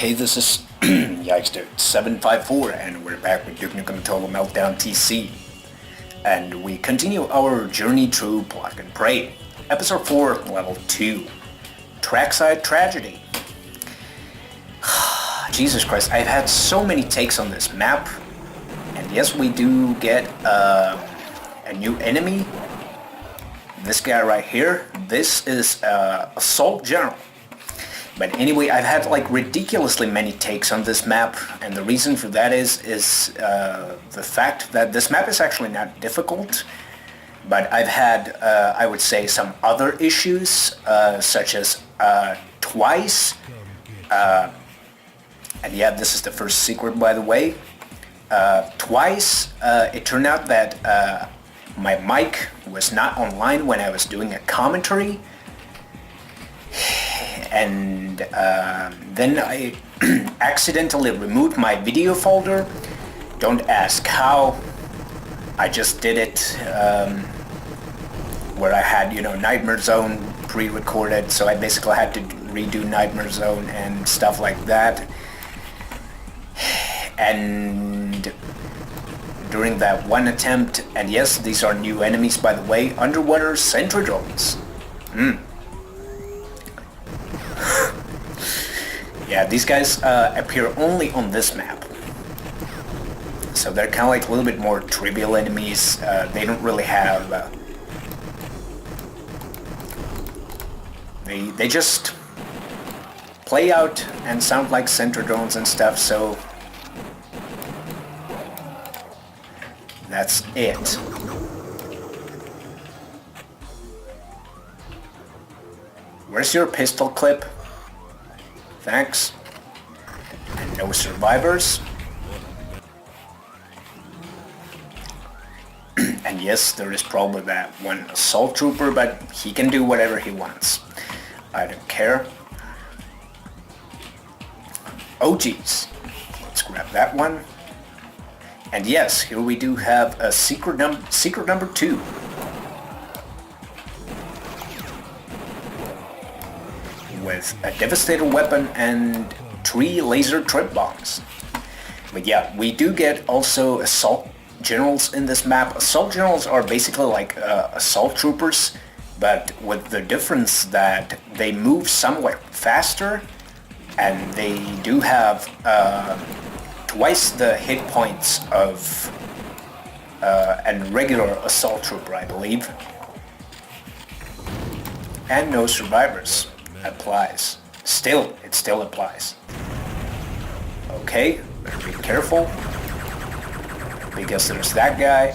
Okay, this is Yikes Dude 754 and we're back with Nukem Meltdown TC. And we continue our journey through Plug and Pray. Episode 4, Level 2. Trackside Tragedy. Jesus Christ, I've had so many takes on this map. And yes, we do get a new enemy. This guy right here. This is Assault General. But anyway, I've had like ridiculously many takes on this map, and the reason for that is the fact that this map is actually not difficult, but I've had, I would say, some other issues, such as twice, and yeah, this is the first secret, by the way, twice it turned out that my mic was not online when I was doing a commentary. And then I accidentally removed my video folder. Don't ask how. I just did it where I had, Nightmare Zone pre-recorded, so I basically had to redo Nightmare Zone and stuff like that. And during that one attempt, and yes, these are new enemies, by the way, underwater Sentry Drones. Yeah, these guys appear only on this map. So they're kind of like a little bit more trivial enemies. They don't really have... They just play out and sound like Sentry Drones and stuff, so... That's it. Where's your pistol clip? Thanks. And no survivors. And yes, there is probably that one assault trooper, but he can do whatever he wants. I don't care. Oh geez. Let's grab that one. And yes, here we do have a secret number 2. With a devastator weapon and 3 laser trip bombs. But yeah, we do get also assault generals in this map. Assault generals are basically like assault troopers, but with the difference that they move somewhat faster, and they do have twice the hit points of a regular assault trooper, I believe. And no survivors. Applies. It still applies. Okay, better be careful, because there's that guy.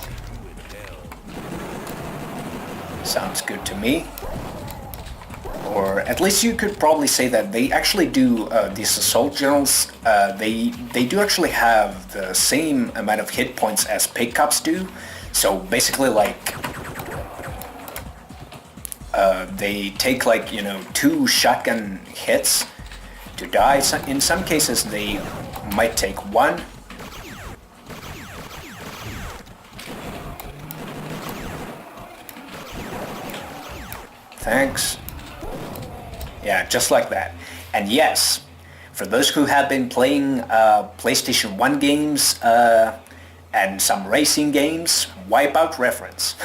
Sounds good to me. Or at least you could probably say that they actually do, these assault generals, they do actually have the same amount of hit points as pickups do. So basically like, they take like, 2 shotgun hits to die. In some cases they might take 1. Thanks. Yeah, just like that. And yes, for those who have been playing PlayStation 1 games and some racing games, Wipeout reference.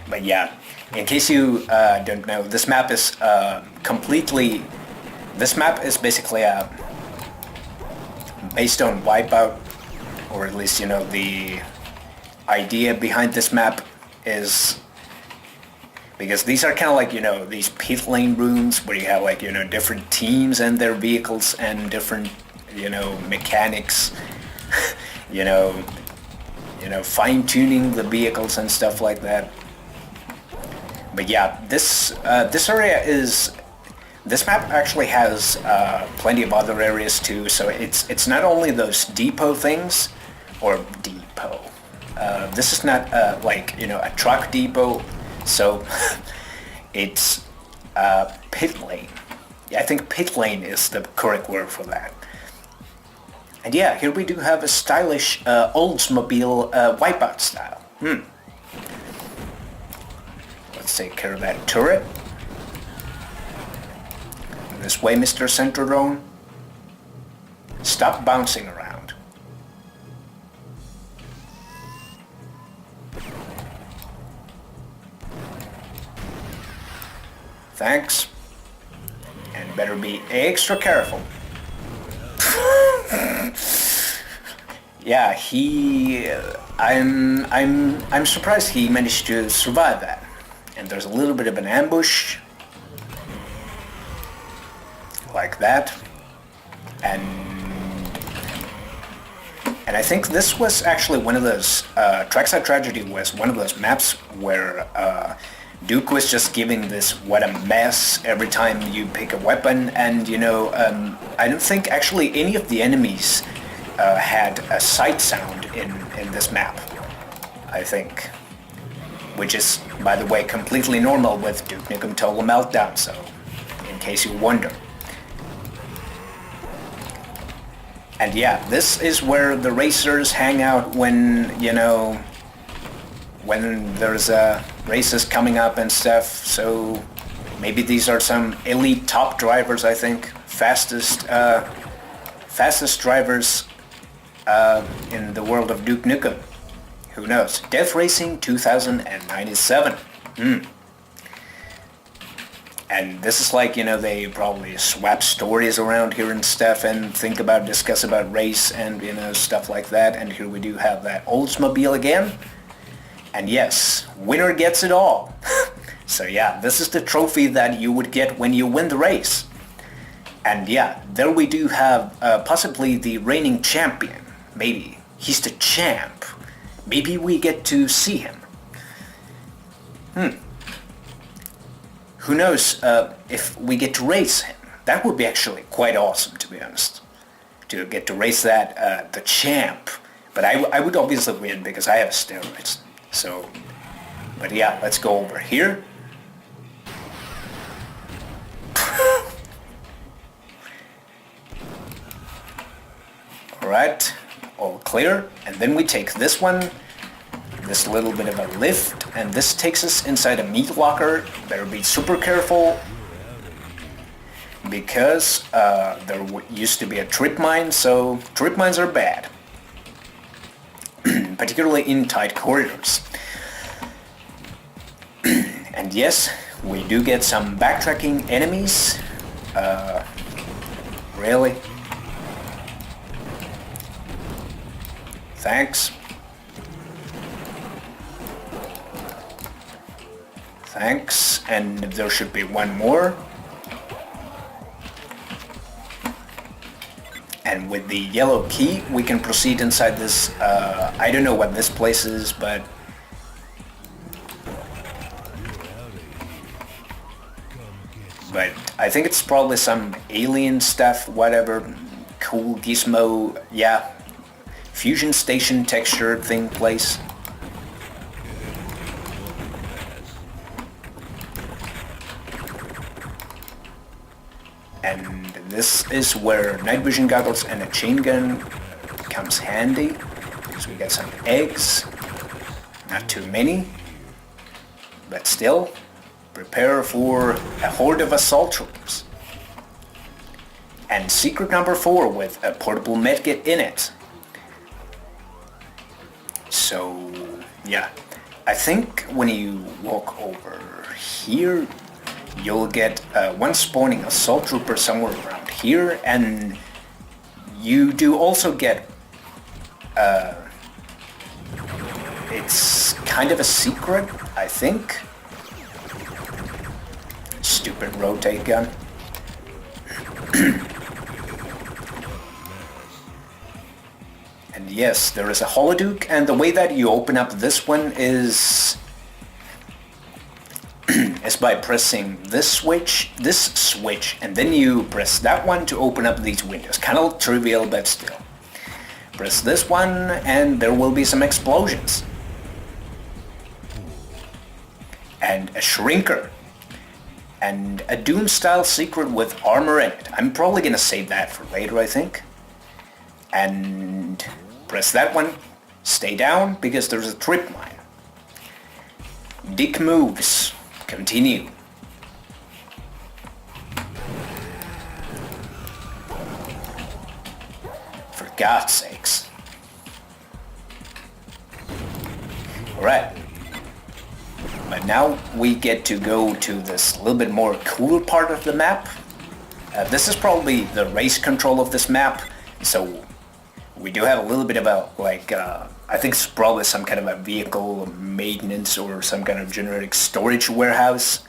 But yeah. In case you don't know, this map is this map is basically based on Wipeout, or at least, the idea behind this map is, because these are kind of like, these pit lane rooms where you have like, different teams and their vehicles and different, mechanics, fine-tuning the vehicles and stuff like that. But yeah, this area this map actually has plenty of other areas too. So it's not only those depot things, or depot. This is not like a truck depot. So it's pit lane. Yeah, I think pit lane is the correct word for that. And yeah, here we do have a stylish Oldsmobile Wipeout style. Let's take care of that turret. This way, Mr. Sentry Drone. Stop bouncing around. Thanks. And better be extra careful. Yeah, I'm surprised he managed to survive that. And there's a little bit of an ambush. Like that. And I think this was actually one of those, Trackside Tragedy was one of those maps where Duke was just giving this what a mess every time you pick a weapon, and you know, I don't think actually any of the enemies had a sight sound in this map, I think. Which is, by the way, completely normal with Duke Nukem Total Meltdown, so in case you wonder. And yeah, this is where the racers hang out when, you know, when there's races coming up and stuff. So maybe these are some elite top drivers, I think. Fastest drivers in the world of Duke Nukem. Who knows? Death Racing 2097. And this is like, you know, they probably swap stories around here and stuff and discuss about race and, you know, stuff like that. And here we do have that Oldsmobile again. And yes, winner gets it all. So yeah, this is the trophy that you would get when you win the race. And yeah, there we do have possibly the reigning champion. Maybe. He's the champ. Maybe we get to see him. Who knows if we get to race him. That would be actually quite awesome, to be honest. To get to race that, the champ. But I would obviously win because I have steroids. So, but yeah, let's go over here. Alright, all clear. And then we take this one. This little bit of a lift, and this takes us inside a meat locker. Better be super careful because there used to be a trip mine, so trip mines are bad, particularly in tight corridors. And yes, we do get some backtracking enemies. Really? Thanks. Thanks, and there should be one more. And with the yellow key, we can proceed inside this, I don't know what this place is, but... I think it's probably some alien stuff, whatever, cool gizmo, yeah, fusion station texture thing place. And this is where night vision goggles and a chain gun comes handy. So we got some eggs, not too many, but still, prepare for a horde of assault troopers. And secret number 4 with a portable medkit in it. So, yeah, I think when you walk over here, you'll get one spawning assault trooper somewhere around here, and you do also get, it's kind of a secret, I think. Stupid rotate gun. And yes, there is a holoduke, and the way that you open up this one is by pressing this switch, and then you press that one to open up these windows. Kind of trivial, but still. Press this one, and there will be some explosions. And a shrinker. And a Doom-style secret with armor in it. I'm probably gonna save that for later, I think. And press that one. Stay down, because there's a trip mine. Dick moves. Continue. God's sakes. Alright. But now we get to go to this little bit more cool part of the map. This is probably the race control of this map, so we do have a little bit of a, like, I think it's probably some kind of a vehicle maintenance or some kind of generic storage warehouse.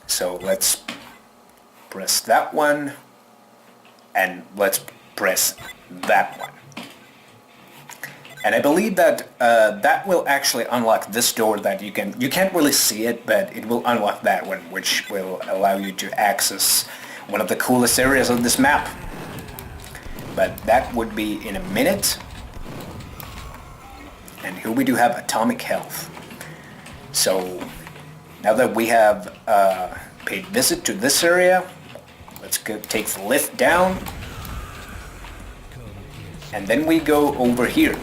So let's press that one, and let's press that one. And I believe that that will actually unlock this door that you can't really see it, but it will unlock that one, which will allow you to access one of the coolest areas of this map. But that would be in a minute. And here we do have atomic health. So now that we have paid visit to this area, let's go take the lift down. And then we go over here.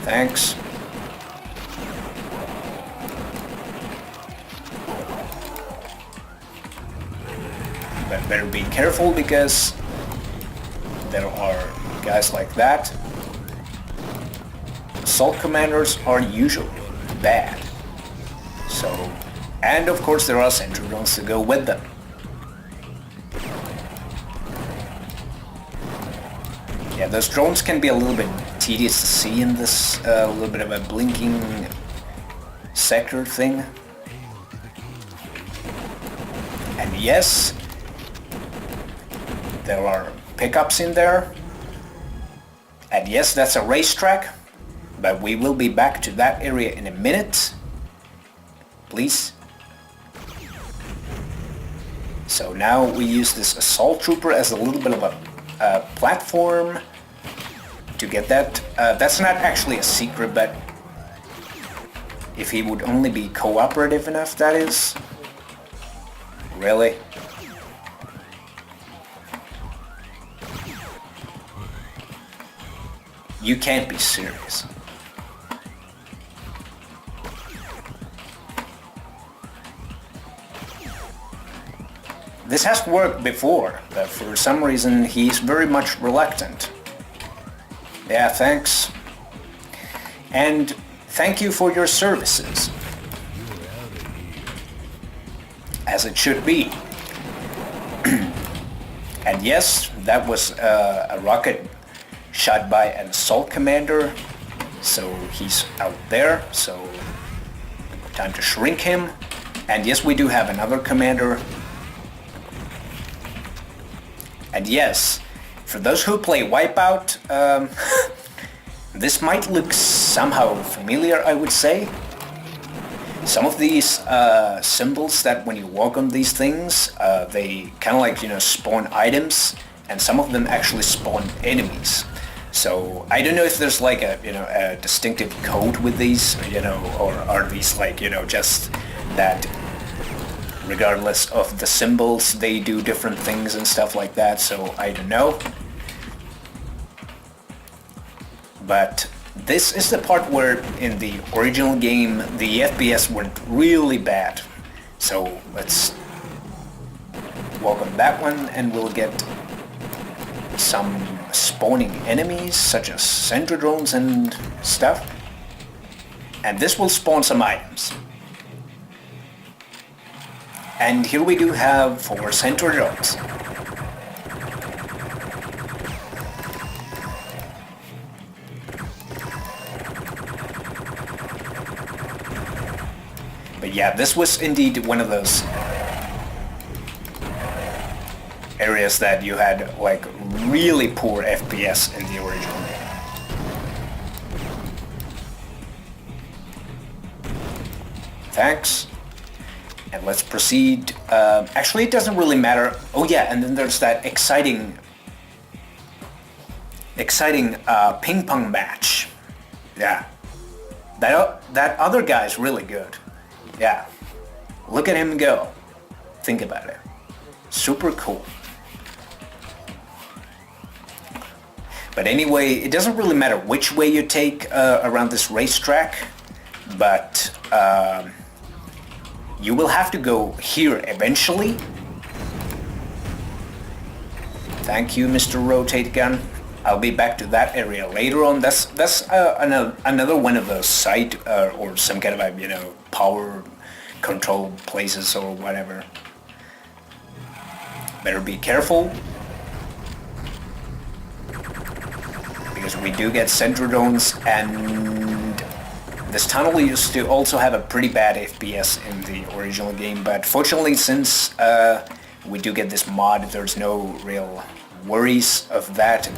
Thanks. But better be careful because there are guys like that. Assault commanders are usually bad. So, and of course there are Sentry Drones to go with them. Yeah, those drones can be a little bit tedious to see in this little bit of a blinking sector thing. And yes, there are pickups in there. And yes, that's a racetrack, but we will be back to that area in a minute. Please. So now we use this assault trooper as a little bit of a platform to get that. That's not actually a secret, but if he would only be cooperative enough, that is. Really? You can't be serious. This has worked before, but for some reason he's very much reluctant. Yeah, thanks. And thank you for your services. As it should be. And yes, that was a rocket shot by an assault commander. So he's out there, so time to shrink him. And yes, we do have another commander. And yes, for those who play Wipeout, this might look somehow familiar, I would say. Some of these symbols that when you walk on these things, they kind of like, spawn items, and some of them actually spawn enemies. So I don't know if there's like a distinctive code with these, or are these like, just that regardless of the symbols, they do different things and stuff like that, so I don't know. But this is the part where in the original game the FPS went really bad. So let's walk on that one and we'll get some spawning enemies such as Sentry Drones and stuff. And this will spawn some items. And here we do have 4 Sentry Drones. But yeah, this was indeed one of those areas that you had like really poor FPS in the original game. Thanks. And let's proceed. Actually, it doesn't really matter. Oh yeah, and then there's that exciting ping pong match. Yeah, that other guy's really good. Yeah, look at him go. Think about it. Super cool. But anyway, it doesn't really matter which way you take around this racetrack, but You will have to go here eventually. Thank you, Mr. Rotate Gun. I'll be back to that area later on. That's another one of those site or some kind of a, power control places or whatever. Better be careful, because we do get Sentry Drones, and this tunnel used to also have a pretty bad FPS in the original game, but fortunately, since we do get this mod, there's no real worries of that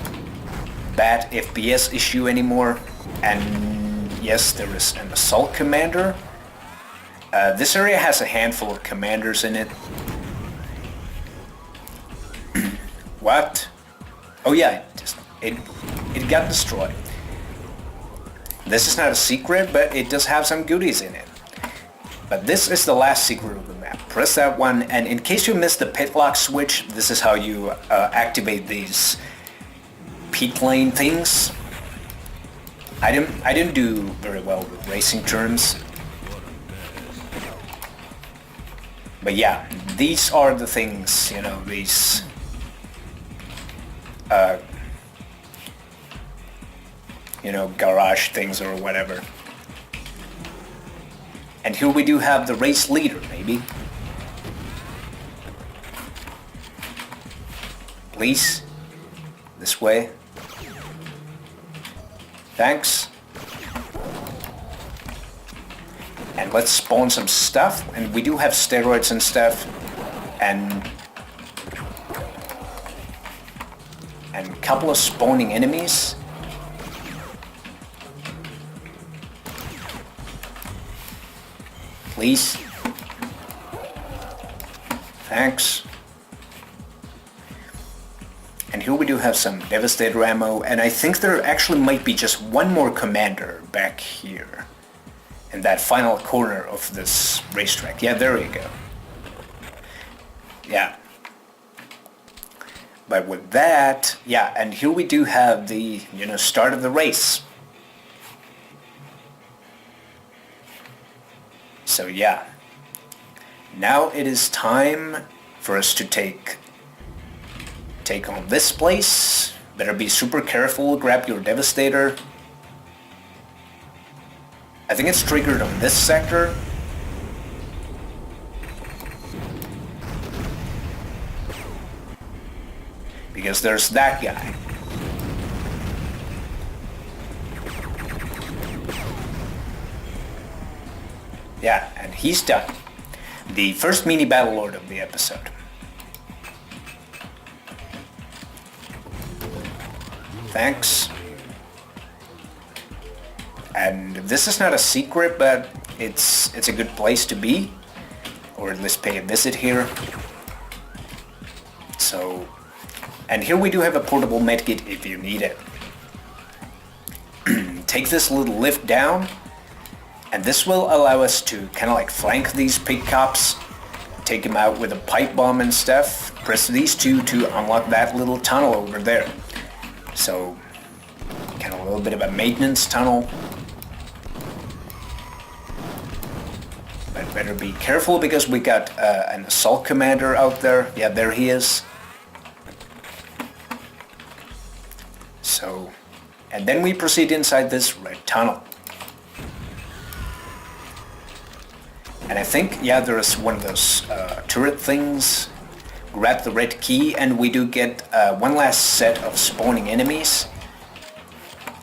bad FPS issue anymore. And yes, there is an assault commander. This area has a handful of commanders in it. What? Oh yeah, it got destroyed. This is not a secret, but it does have some goodies in it. But this is the last secret of the map. Press that one, and in case you missed the pit lock switch, this is how you activate these pit lane things. I didn't do very well with racing terms. But yeah, these are the things, these garage things or whatever. And here we do have the race leader, maybe. Please, this way. Thanks. And let's spawn some stuff, and we do have steroids and stuff, and a couple of spawning enemies. Please. Thanks. And here we do have some Devastator ammo, and I think there actually might be just one more commander back here in that final corner of this racetrack. Yeah, there you go. Yeah. But with that, yeah, and here we do have the, start of the race. So yeah, now it is time for us to take on this place. Better be super careful, grab your Devastator. I think it's triggered on this sector. Because there's that guy. Yeah, and he's done. The first Mini-Battlelord of the episode. Thanks. And this is not a secret, but it's a good place to be. Or at least pay a visit here. So, and here we do have a portable medkit if you need it. Take this little lift down, and this will allow us to kind of like flank these pig cops, take them out with a pipe bomb and stuff. Press these two to unlock that little tunnel over there. So, kind of a little bit of a maintenance tunnel. But better be careful because we got an assault commander out there. Yeah, there he is. So, and then we proceed inside this red tunnel. And I think, yeah, there is one of those turret things. Grab the red key, and we do get one last set of spawning enemies.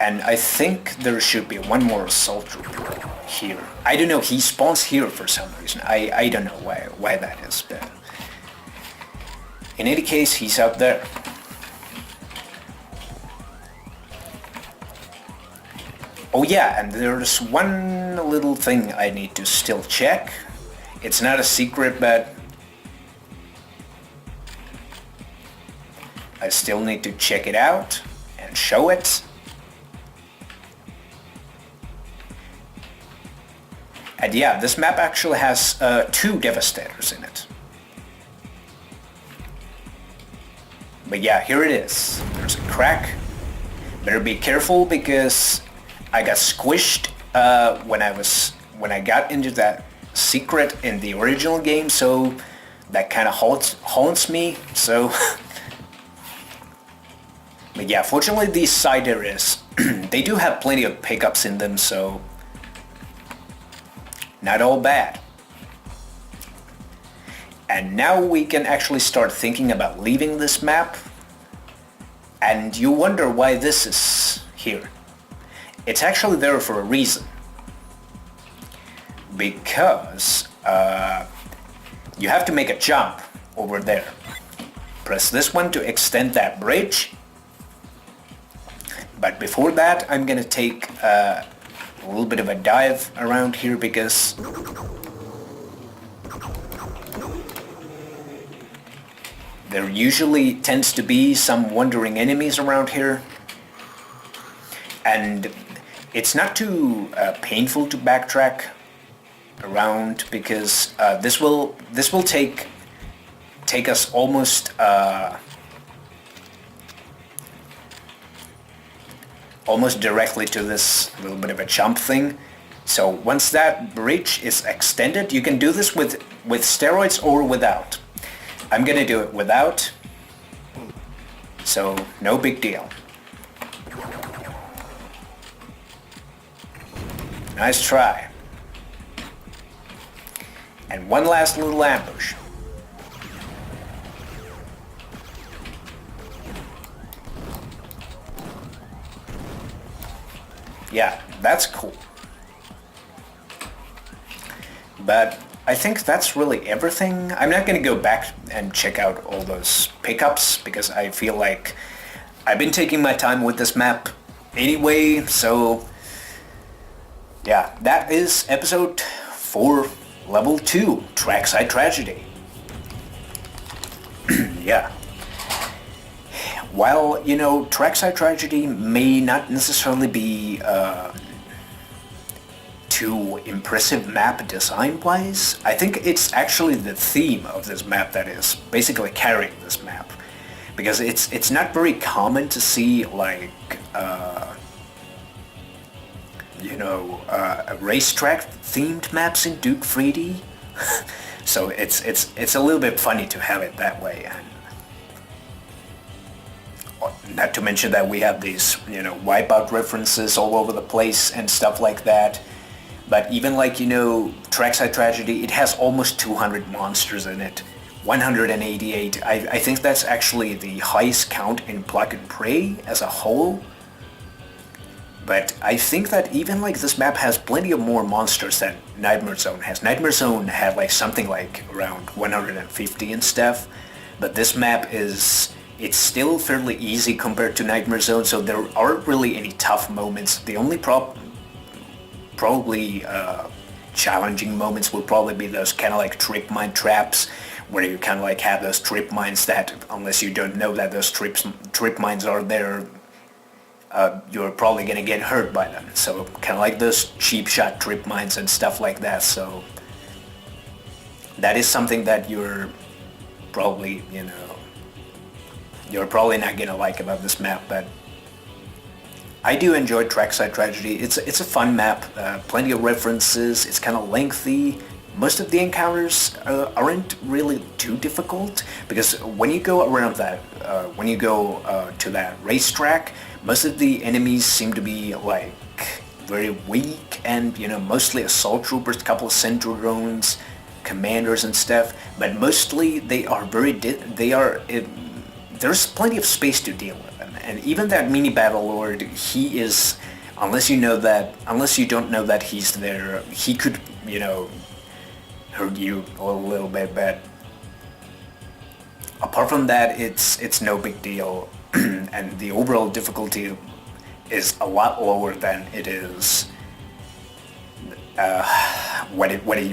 And I think there should be one more assault trooper here. I don't know, he spawns here for some reason. I don't know why that is, but in any case, he's out there. Oh yeah, and there's one little thing I need to still check. It's not a secret, but I still need to check it out and show it. And yeah, this map actually has 2 Devastators in it. But yeah, here it is. There's a crack. Better be careful because I got squished when I got into that secret in the original game, so that kind of haunts me, so... But yeah, fortunately these side areas, they do have plenty of pickups in them, so... Not all bad. And now we can actually start thinking about leaving this map. And you wonder why this is here. It's actually there for a reason. Because you have to make a jump over there. Press this one to extend that bridge. But before that, I'm gonna take a little bit of a dive around here because there usually tends to be some wandering enemies around here. And it's not too painful to backtrack around because this will take us almost directly to this little bit of a jump thing. So once that bridge is extended, you can do this with steroids or without. I'm gonna do it without, so no big deal. Nice try. And one last little ambush. Yeah, that's cool. But I think that's really everything. I'm not gonna go back and check out all those pickups because I feel like I've been taking my time with this map anyway, so yeah, that is episode 4, level 2, Trackside Tragedy. Yeah. While, you know, Trackside Tragedy may not necessarily be too impressive map design-wise, I think it's actually the theme of this map that is basically carrying this map. Because it's not very common to see, like, racetrack-themed maps in Duke 3D. So it's a little bit funny to have it that way. And not to mention that we have these, you know, Wipeout references all over the place and stuff like that. But even like, you know, Trackside Tragedy, it has almost 200 monsters in it. 188. I think that's actually the highest count in Plug and Pray as a whole. But I think that even like this map has plenty of more monsters than Nightmare Zone has. Nightmare Zone had like something like around 150 and stuff. But this map is... It's still fairly easy compared to Nightmare Zone, so there aren't really any tough moments. The only probably challenging moments will probably be those kind of like trip mine traps, where you kind of like have those trip mines that, unless you don't know that those trip mines are there, you're probably gonna get hurt by them. So kind of like those cheap shot trip mines and stuff like that. So that is something that you're probably, you know, you're probably not gonna like about this map, but I do enjoy Trackside Tragedy. It's a fun map, plenty of references, it's kind of lengthy. Most of the encounters aren't really too difficult, because when you go around that, when you go to that racetrack, most of the enemies seem to be like very weak and, you know, mostly assault troopers, a couple of Sentry Drones, commanders and stuff, but mostly they are there's plenty of space to deal with them. And even that Mini-Battlelord, he is, unless you don't know that he's there, he could, you know, hurt you a little bit, but apart from that, it's no big deal. And the overall difficulty is a lot lower than it is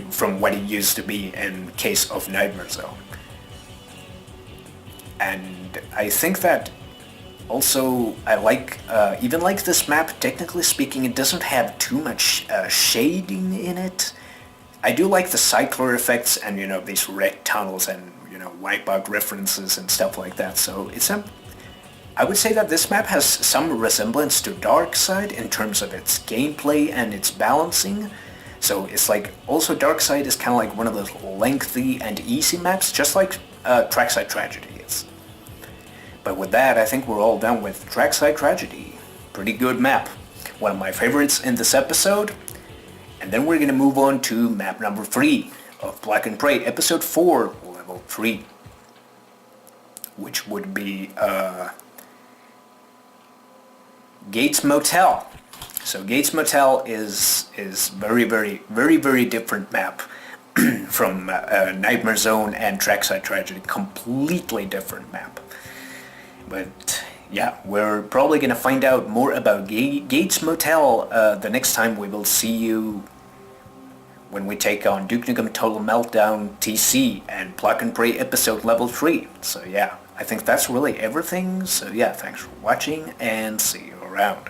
from what it used to be in case of Nightmare Zone. And I think that also I like, even like this map, technically speaking, it doesn't have too much shading in it. I do like the cycler effects and, you know, these red tunnels and, you know, Wipeout references and stuff like that. So I would say that this map has some resemblance to Darkside in terms of its gameplay and its balancing. So it's like, also Darkside is kind of like one of those lengthy and easy maps, just like Trackside Tragedy is. But with that, I think we're all done with Trackside Tragedy. Pretty good map. One of my favorites in this episode. And then we're gonna move on to map number 3 of Black and Prey, episode 4, level 3. Which would be Gates Motel. So Gates Motel is very different map from Nightmare Zone and Trackside Tragedy. Completely different map. But yeah, we're probably gonna find out more about Gates Motel the next time we will see you when we take on Duke Nukem Total Meltdown TC and Black and Prey episode level 3. So yeah, I think that's really everything. So yeah, thanks for watching and see you around.